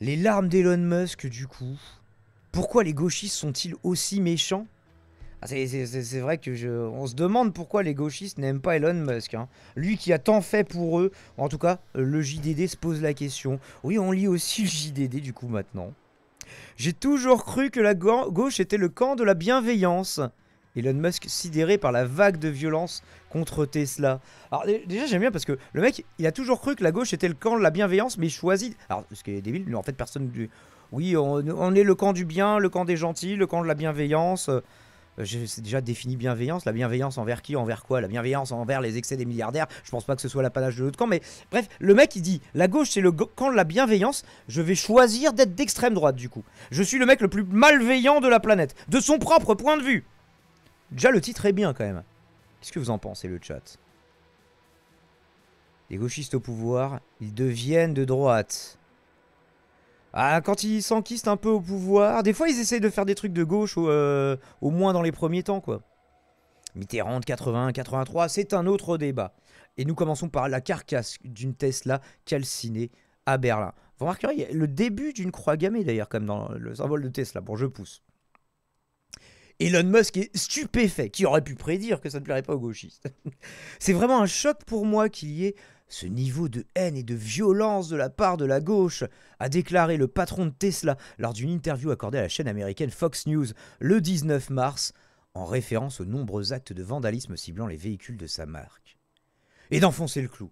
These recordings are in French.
Les larmes d'Elon Musk, du coup. Pourquoi les gauchistes sont-ils aussi méchants? C'est vrai que on se demande pourquoi les gauchistes n'aiment pas Elon Musk, hein. Lui qui a tant fait pour eux. En tout cas, le JDD se pose la question. Oui, on lit aussi le JDD du coup maintenant. J'ai toujours cru que la gauche était le camp de la bienveillance. Elon Musk sidéré par la vague de violence contre Tesla. Alors déjà j'aime bien parce que le mec il a toujours cru que la gauche était le camp de la bienveillance mais il choisit... Alors ce qui est débile, mais en fait personne... Oui on est le camp du bien, le camp des gentils, le camp de la bienveillance. C'est déjà défini bienveillance. La bienveillance envers qui? Envers quoi? La bienveillance envers les excès des milliardaires. Je pense pas que ce soit l'apanage de l'autre camp. Mais bref, le mec il dit la gauche c'est le camp de la bienveillance. Je vais choisir d'être d'extrême droite du coup. Je suis le mec le plus malveillant de la planète. De son propre point de vue. Déjà le titre est bien quand même. Qu'est-ce que vous en pensez le chat? Les gauchistes au pouvoir, ils deviennent de droite. Ah, quand ils s'enquistent un peu au pouvoir, des fois ils essayent de faire des trucs de gauche au moins dans les premiers temps quoi. Mitterrand de 80, 83, c'est un autre débat. Et nous commençons par la carcasse d'une Tesla calcinée à Berlin. Vous remarquerez, il y a le début d'une croix gammée d'ailleurs, comme dans le symbole de Tesla. Bon, je pousse. Elon Musk est stupéfait. Qui aurait pu prédire que ça ne plairait pas aux gauchistes? C'est vraiment un choc pour moi qu'il y ait ce niveau de haine et de violence de la part de la gauche, a déclaré le patron de Tesla lors d'une interview accordée à la chaîne américaine Fox News le 19 mars, en référence aux nombreux actes de vandalisme ciblant les véhicules de sa marque. Et d'enfoncer le clou.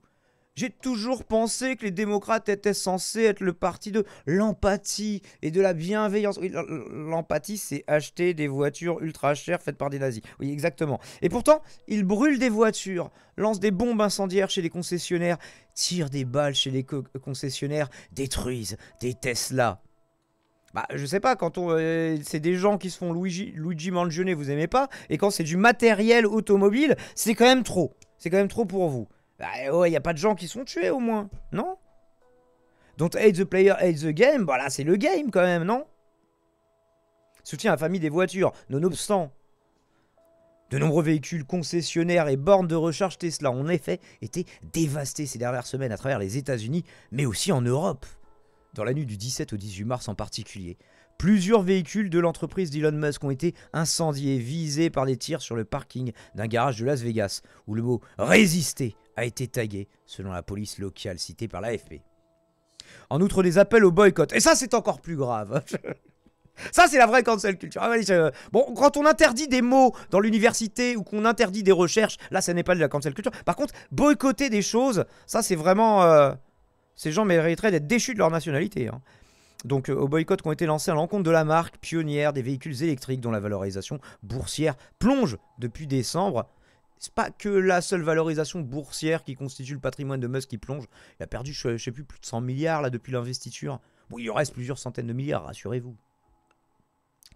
J'ai toujours pensé que les démocrates étaient censés être le parti de l'empathie et de la bienveillance. Oui, l'empathie, c'est acheter des voitures ultra chères faites par des nazis. Oui, exactement. Et pourtant, ils brûlent des voitures, lancent des bombes incendiaires chez les concessionnaires, tirent des balles chez les concessionnaires, détruisent des Tesla. Bah, je sais pas, quand c'est des gens qui se font Luigi Mangione, vous aimez pas, et quand c'est du matériel automobile, c'est quand même trop. C'est quand même trop pour vous. Bah ouais, y a pas de gens qui sont tués au moins, non? Don't hate the player, hate the game, bah là c'est le game quand même, non? Soutien à la famille des voitures, nonobstant. De nombreux véhicules concessionnaires et bornes de recharge Tesla ont en effet été dévastés ces dernières semaines à travers les États-Unis, mais aussi en Europe. Dans la nuit du 17 au 18 mars en particulier, plusieurs véhicules de l'entreprise d'Elon Musk ont été incendiés, visés par des tirs sur le parking d'un garage de Las Vegas, où le mot « résister » a été tagué, selon la police locale citée par l'AFP. En outre, des appels au boycott. Et ça, c'est encore plus grave. Ça, c'est la vraie cancel culture. Bon, quand on interdit des mots dans l'université ou qu'on interdit des recherches, là, ça n'est pas de la cancel culture. Par contre, boycotter des choses, ça, c'est vraiment... Ces gens mériteraient d'être déchus de leur nationalité. Hein. Donc, au boycott qui ont été lancés à l'encontre de la marque pionnière des véhicules électriques dont la valorisation boursière plonge depuis décembre. C'est pas que la seule valorisation boursière qui constitue le patrimoine de Musk qui plonge. Il a perdu, je sais plus de 100 milliards là depuis l'investiture. Bon, il en reste plusieurs centaines de milliards, rassurez-vous.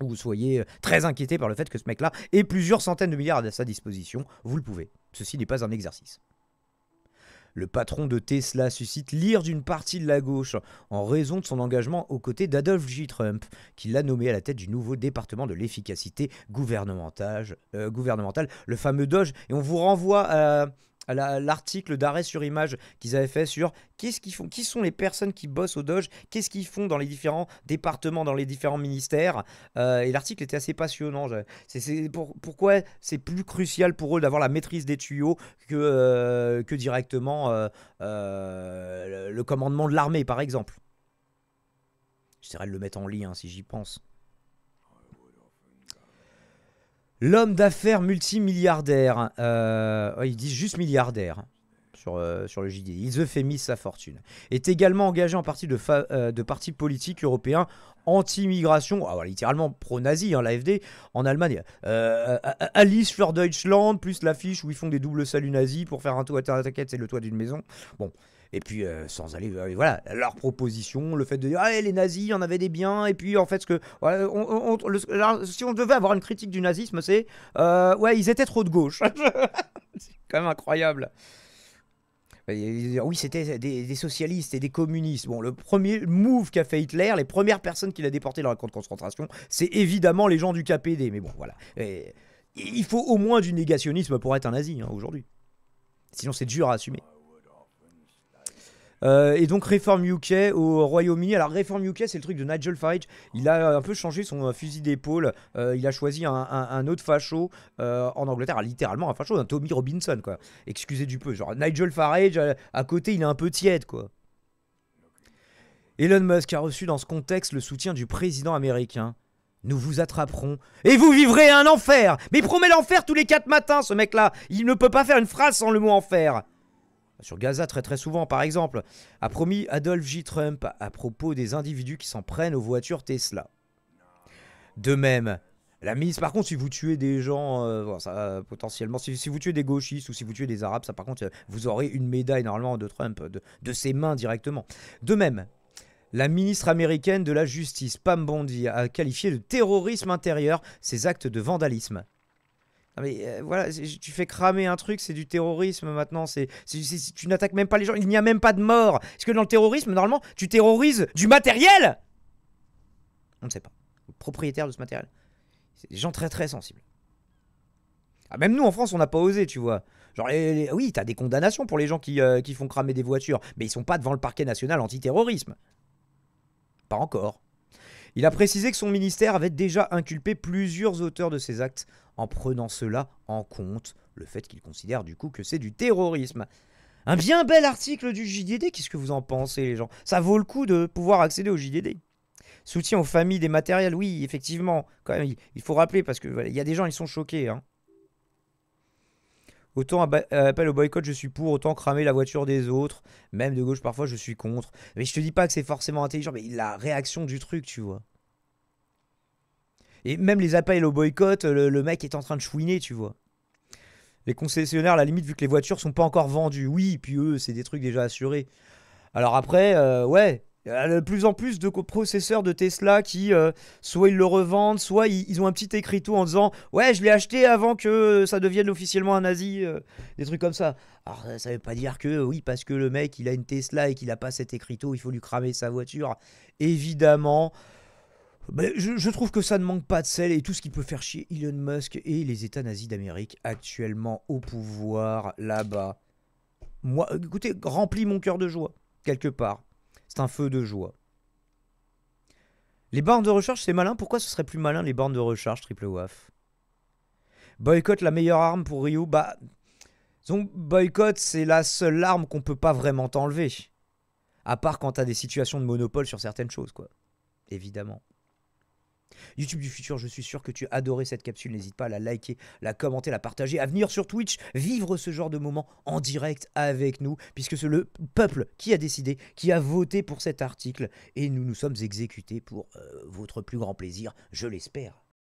Ou vous soyez très inquiété par le fait que ce mec-là ait plusieurs centaines de milliards à sa disposition. Vous le pouvez. Ceci n'est pas un exercice. Le patron de Tesla suscite l'ire d'une partie de la gauche en raison de son engagement aux côtés d'Adolf J. Trump, qui l'a nommé à la tête du nouveau département de l'efficacité gouvernementale, le fameux DOGE. Et on vous renvoie à l'article d'arrêt sur image qu'ils avaient fait sur qu'est-ce qu'ils font, qui sont les personnes qui bossent au DOGE, qu'est-ce qu'ils font dans les différents départements, dans les différents ministères. Et l'article était assez passionnant. Pourquoi c'est plus crucial pour eux d'avoir la maîtrise des tuyaux que directement le commandement de l'armée, par exemple. J'essaierai de le mettre en lien si j'y pense. L'homme d'affaires multimilliardaire, ils disent juste milliardaire sur le JD, il euphémise sa fortune, est également engagé en partie de partis politiques européens anti-immigration, littéralement pro-nazi, hein, l'AfD, en Allemagne. Alice für Deutschland, plus l'affiche où ils font des doubles saluts nazis pour faire un toit, t'inquiète, c'est le toit d'une maison. Bon. Et puis, sans aller... voilà, leur proposition, le fait de dire « Ah, les nazis, on avait des biens. » Et puis, en fait, si on devait avoir une critique du nazisme, c'est... ouais, ils étaient trop de gauche. C'est quand même incroyable. Oui, c'était des socialistes et des communistes. Bon, le premier move qu'a fait Hitler, les premières personnes qu'il a déportées dans la camp de concentration, c'est évidemment les gens du KPD. Mais bon, voilà. Il faut au moins du négationnisme pour être un nazi, hein, aujourd'hui. Sinon, c'est dur à assumer. Et donc Reform UK au Royaume-Uni. Alors Reform UK, c'est le truc de Nigel Farage. Il a un peu changé son fusil d'épaule. Il a choisi un autre facho en Angleterre. Littéralement un facho, un Tommy Robinson, quoi. Excusez du peu. Genre Nigel Farage, à côté, il est un peu tiède, quoi. Elon Musk a reçu dans ce contexte le soutien du président américain. Nous vous attraperons et vous vivrez un enfer. Mais il promet l'enfer tous les 4 matins, ce mec-là. Il ne peut pas faire une phrase sans le mot enfer. Sur Gaza, très souvent, par exemple, a promis Adolf J. Trump à propos des individus qui s'en prennent aux voitures Tesla. De même, la mise, par contre, si vous tuez des gens, bon, ça, potentiellement, si vous tuez des gauchistes ou si vous tuez des arabes, ça, par contre, vous aurez une médaille, normalement, de Trump, de ses mains directement. De même, la ministre américaine de la Justice, Pam Bondi, a qualifié de terrorisme intérieur ces actes de vandalisme. Mais voilà, tu fais cramer un truc, c'est du terrorisme maintenant. Tu n'attaques même pas les gens, il n'y a même pas de mort. Parce que dans le terrorisme, normalement, tu terrorises du matériel. On ne sait pas. Le propriétaire de ce matériel. C'est des gens très sensibles. Ah, même nous en France, on n'a pas osé, tu vois. Genre, oui, t'as des condamnations pour les gens qui font cramer des voitures, mais ils sont pas devant le parquet national antiterrorisme. Pas encore. Il a précisé que son ministère avait déjà inculpé plusieurs auteurs de ces actes en prenant cela en compte, le fait qu'il considère du coup que c'est du terrorisme. Un bien bel article du JDD, qu'est-ce que vous en pensez les gens? Ça vaut le coup de pouvoir accéder au JDD. Soutien aux familles des matériels, oui, effectivement, quand même, il faut rappeler parce que voilà, y a des gens, ils sont choqués. Hein. Autant appel au boycott, je suis pour, autant cramer la voiture des autres, même de gauche parfois, je suis contre. Mais je te dis pas que c'est forcément intelligent, mais la réaction du truc, tu vois. Et même les appels au boycott, le mec est en train de chouiner, tu vois. Les concessionnaires, à la limite, vu que les voitures sont pas encore vendues, oui, puis eux, c'est des trucs déjà assurés. Alors après, ouais, il y a de plus en plus de processeurs de Tesla qui, soit ils le revendent, soit ils ont un petit écriteau en disant « Ouais, je l'ai acheté avant que ça devienne officiellement un nazi des trucs comme ça. Alors ça veut pas dire que, oui, parce que le mec, il a une Tesla et qu'il a pas cet écriteau, il faut lui cramer sa voiture. Évidemment... Ben, je trouve que ça ne manque pas de sel et tout ce qui peut faire chier Elon Musk et les États nazis d'Amérique actuellement au pouvoir là-bas. Moi, écoutez, remplit mon cœur de joie, quelque part. C'est un feu de joie. Les bornes de recharge, c'est malin. Pourquoi ce serait plus malin les bornes de recharge, Triple WAF? Boycott, la meilleure arme pour Ryu. Bah, donc boycott, c'est la seule arme qu'on peut pas vraiment t'enlever. À part quand t'as des situations de monopole sur certaines choses, quoi. Évidemment. YouTube du futur, je suis sûr que tu as adoré cette capsule. N'hésite pas à la liker, la commenter, la partager, à venir sur Twitch, vivre ce genre de moment en direct avec nous, puisque c'est le peuple qui a décidé, qui a voté pour cet article, et nous nous sommes exécutés pour votre plus grand plaisir, je l'espère.